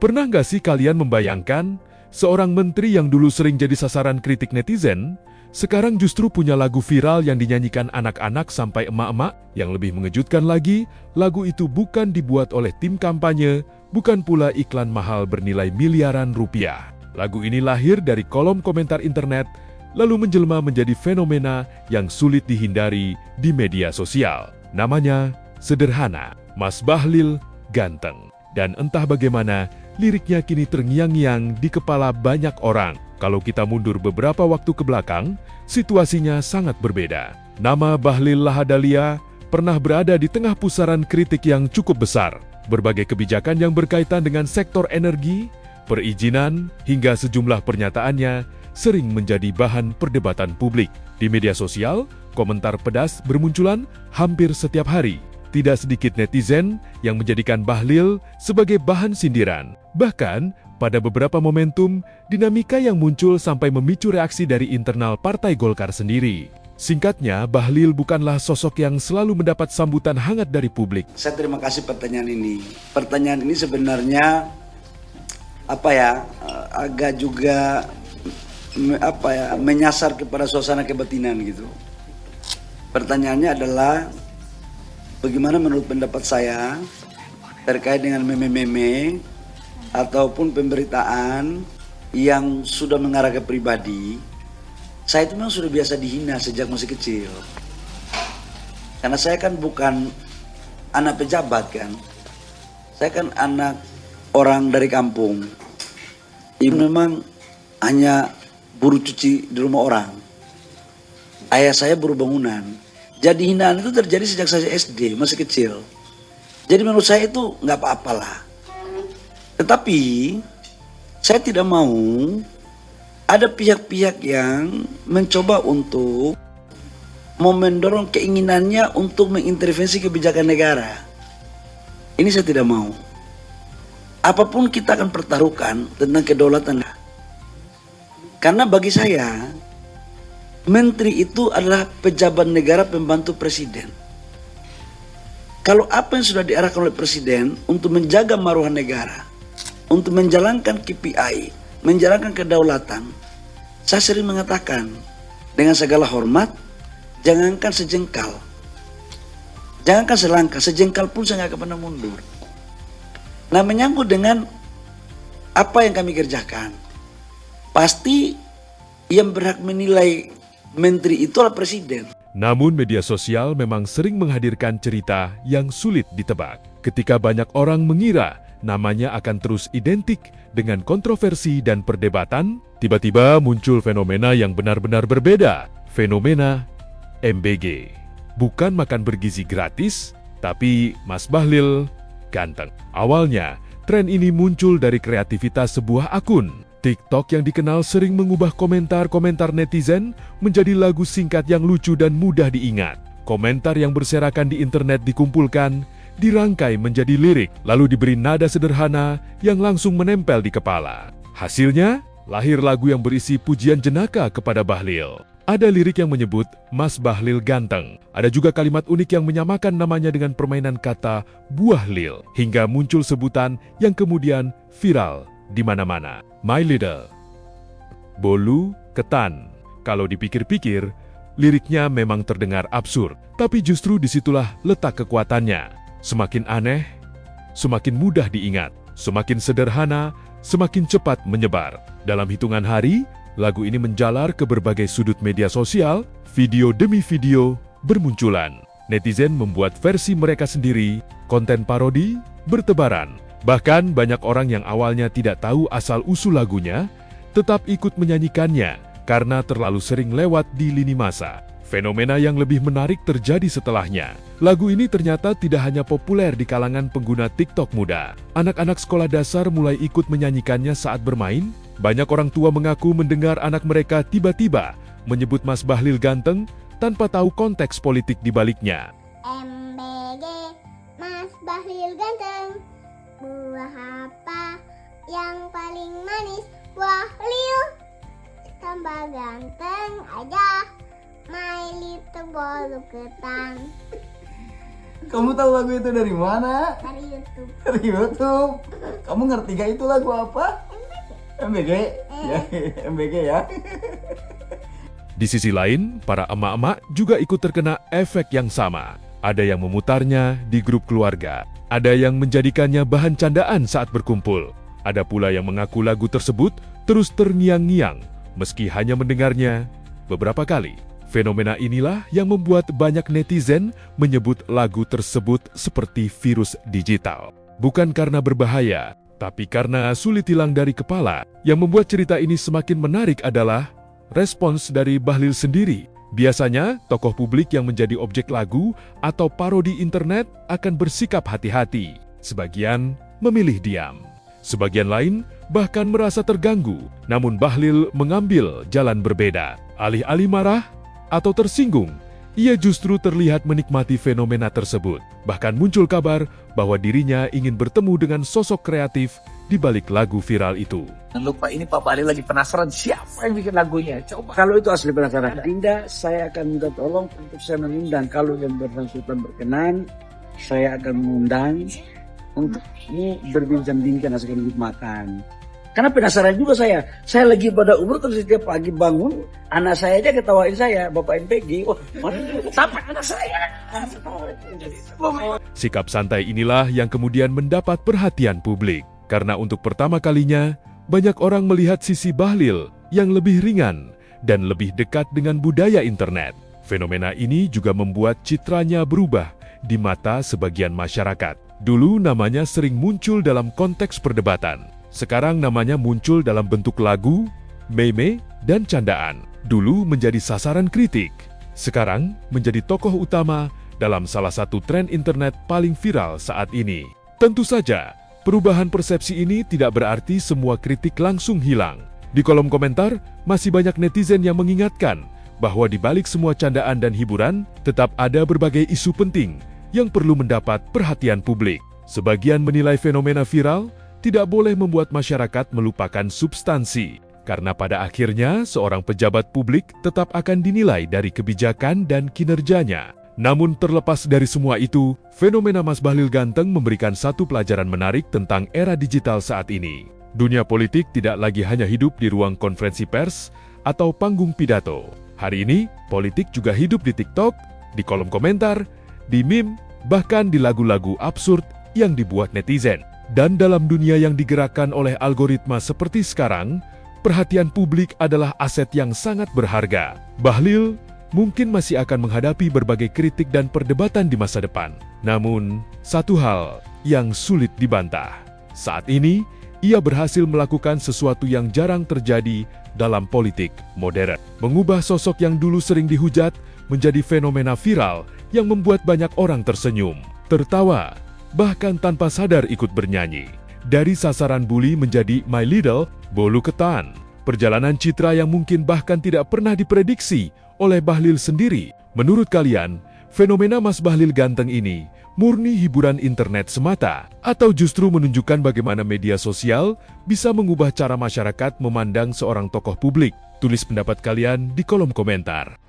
Pernah nggak sih kalian membayangkan seorang menteri yang dulu sering jadi sasaran kritik netizen, sekarang justru punya lagu viral yang dinyanyikan anak-anak sampai emak-emak? Yang lebih mengejutkan lagi, lagu itu bukan dibuat oleh tim kampanye, bukan pula iklan mahal bernilai miliaran rupiah. Lagu ini lahir dari kolom komentar internet, lalu menjelma menjadi fenomena yang sulit dihindari di media sosial. Namanya sederhana, Mas Bahlil Ganteng. Dan entah bagaimana, liriknya kini terngiang-ngiang di kepala banyak orang. Kalau kita mundur beberapa waktu ke belakang, situasinya sangat berbeda. Nama Bahlil Lahadalia pernah berada di tengah pusaran kritik yang cukup besar. Berbagai kebijakan yang berkaitan dengan sektor energi, perizinan, hingga sejumlah pernyataannya sering menjadi bahan perdebatan publik. Di media sosial, komentar pedas bermunculan hampir setiap hari. Tidak sedikit netizen yang menjadikan Bahlil sebagai bahan sindiran. Bahkan, pada beberapa momentum, dinamika yang muncul sampai memicu reaksi dari internal Partai Golkar sendiri. Singkatnya, Bahlil bukanlah sosok yang selalu mendapat sambutan hangat dari publik. Saya terima kasih pertanyaan ini. Pertanyaan ini sebenarnya agak juga menyasar kepada suasana kebatinan gitu. Pertanyaannya adalah bagaimana menurut pendapat saya terkait dengan meme-meme ataupun pemberitaan yang sudah mengarah ke pribadi. Saya itu memang sudah biasa dihina sejak masih kecil. Karena saya kan bukan anak pejabat kan. Saya kan anak orang dari kampung. Ibu memang hanya buruh cuci di rumah orang. Ayah saya buruh bangunan. Jadi hinaan itu terjadi sejak saya SD, masih kecil. Jadi menurut saya itu nggak apa-apalah. Tetapi saya tidak mau ada pihak-pihak yang mencoba untuk mendorong keinginannya untuk mengintervensi kebijakan negara. Ini saya tidak mau. Apapun kita akan pertaruhkan tentang kedaulatan. Karena bagi saya, menteri itu adalah pejabat negara pembantu presiden. Kalau apa yang sudah diarahkan oleh presiden untuk menjaga maruah negara, untuk menjalankan KPI, menjalankan kedaulatan, saya sering mengatakan dengan segala hormat, jangankan sejengkal, jangankan selangkah, sejengkal pun saya nggak akan pernah mundur. Nah, menyangkut dengan apa yang kami kerjakan, pasti yang berhak menilai menteri itu adalah presiden. Namun media sosial memang sering menghadirkan cerita yang sulit ditebak. Ketika banyak orang mengira namanya akan terus identik dengan kontroversi dan perdebatan, tiba-tiba muncul fenomena yang benar-benar berbeda. Fenomena MBG. Bukan makan bergizi gratis, tapi Mas Bahlil Ganteng. Awalnya, tren ini muncul dari kreativitas sebuah akun TikTok yang dikenal sering mengubah komentar-komentar netizen menjadi lagu singkat yang lucu dan mudah diingat. Komentar yang berserakan di internet dikumpulkan, dirangkai menjadi lirik, lalu diberi nada sederhana yang langsung menempel di kepala. Hasilnya, lahir lagu yang berisi pujian jenaka kepada Bahlil. Ada lirik yang menyebut Mas Bahlil Ganteng. Ada juga kalimat unik yang menyamakan namanya dengan permainan kata buah lil, hingga muncul sebutan yang kemudian viral di mana-mana. My Little Bolu Ketan. Kalau dipikir-pikir, liriknya memang terdengar absurd, tapi justru disitulah letak kekuatannya. Semakin aneh, semakin mudah diingat. Semakin sederhana, semakin cepat menyebar. Dalam hitungan hari, lagu ini menjalar ke berbagai sudut media sosial, video demi video bermunculan. Netizen membuat versi mereka sendiri, konten parodi bertebaran. Bahkan banyak orang yang awalnya tidak tahu asal-usul lagunya, tetap ikut menyanyikannya karena terlalu sering lewat di lini masa. Fenomena yang lebih menarik terjadi setelahnya. Lagu ini ternyata tidak hanya populer di kalangan pengguna TikTok muda. Anak-anak sekolah dasar mulai ikut menyanyikannya saat bermain. Banyak orang tua mengaku mendengar anak mereka tiba-tiba menyebut Mas Bahlil Ganteng tanpa tahu konteks politik di baliknya. MBG, Mas Bahlil Ganteng. Buah apa yang paling manis? Bahlil. Tambah ganteng aja. My Little Bolu Ketan. Kamu tahu lagu itu dari mana? Dari YouTube. Dari YouTube. Kamu ngerti gak itu lagu apa? MBG. Ya, MBG ya. Di sisi lain, para emak-emak juga ikut terkena efek yang sama. Ada yang memutarnya di grup keluarga, ada yang menjadikannya bahan candaan saat berkumpul, ada pula yang mengaku lagu tersebut terus terngiang-ngiang meski hanya mendengarnya beberapa kali. Fenomena inilah yang membuat banyak netizen menyebut lagu tersebut seperti virus digital. Bukan karena berbahaya, tapi karena sulit hilang dari kepala. Yang membuat cerita ini semakin menarik adalah respons dari Bahlil sendiri. Biasanya, tokoh publik yang menjadi objek lagu atau parodi internet akan bersikap hati-hati. Sebagian memilih diam. Sebagian lain bahkan merasa terganggu. Namun Bahlil mengambil jalan berbeda. Alih-alih marah atau tersinggung, ia justru terlihat menikmati fenomena tersebut. Bahkan muncul kabar bahwa dirinya ingin bertemu dengan sosok kreatif di balik lagu viral itu. Jangan lupa ini Pak Bahlil lagi penasaran siapa yang bikin lagunya. Coba kalau itu asli penasaran. Dinda, saya akan minta tolong untuk saya mengundang. Kalau yang bersangkutan berkenan, saya akan mengundang untuk berbincang-bincang sekaligus makan. Karena penasaran juga saya. Saya lagi pada umur terus setiap pagi bangun, anak saya aja ketawain saya, Bapak NPG. Wah, sampai anak saya. Sikap santai inilah yang kemudian mendapat perhatian publik. Karena untuk pertama kalinya, banyak orang melihat sisi Bahlil yang lebih ringan dan lebih dekat dengan budaya internet. Fenomena ini juga membuat citranya berubah di mata sebagian masyarakat. Dulu namanya sering muncul dalam konteks perdebatan. Sekarang namanya muncul dalam bentuk lagu, meme, dan candaan. Dulu menjadi sasaran kritik. Sekarang menjadi tokoh utama dalam salah satu tren internet paling viral saat ini. Tentu saja, perubahan persepsi ini tidak berarti semua kritik langsung hilang. Di kolom komentar, masih banyak netizen yang mengingatkan bahwa di balik semua candaan dan hiburan, tetap ada berbagai isu penting yang perlu mendapat perhatian publik. Sebagian menilai fenomena viral tidak boleh membuat masyarakat melupakan substansi, karena pada akhirnya seorang pejabat publik tetap akan dinilai dari kebijakan dan kinerjanya. Namun terlepas dari semua itu, fenomena Mas Bahlil ganteng memberikan satu pelajaran menarik tentang era digital saat ini. Dunia politik tidak lagi hanya hidup di ruang konferensi pers atau panggung pidato. Hari ini, politik juga hidup di TikTok, di kolom komentar, di meme, bahkan di lagu-lagu absurd yang dibuat netizen. Dan dalam dunia yang digerakkan oleh algoritma seperti sekarang, perhatian publik adalah aset yang sangat berharga. Bahlil mungkin masih akan menghadapi berbagai kritik dan perdebatan di masa depan. Namun, satu hal yang sulit dibantah. Saat ini, ia berhasil melakukan sesuatu yang jarang terjadi dalam politik modern. Mengubah sosok yang dulu sering dihujat menjadi fenomena viral yang membuat banyak orang tersenyum, tertawa, bahkan tanpa sadar ikut bernyanyi. Dari sasaran bully menjadi My Little Bolu Ketan. Perjalanan citra yang mungkin bahkan tidak pernah diprediksi oleh Bahlil sendiri. Menurut kalian, fenomena Mas Bahlil ganteng ini murni hiburan internet semata? Atau justru menunjukkan bagaimana media sosial bisa mengubah cara masyarakat memandang seorang tokoh publik? Tulis pendapat kalian di kolom komentar.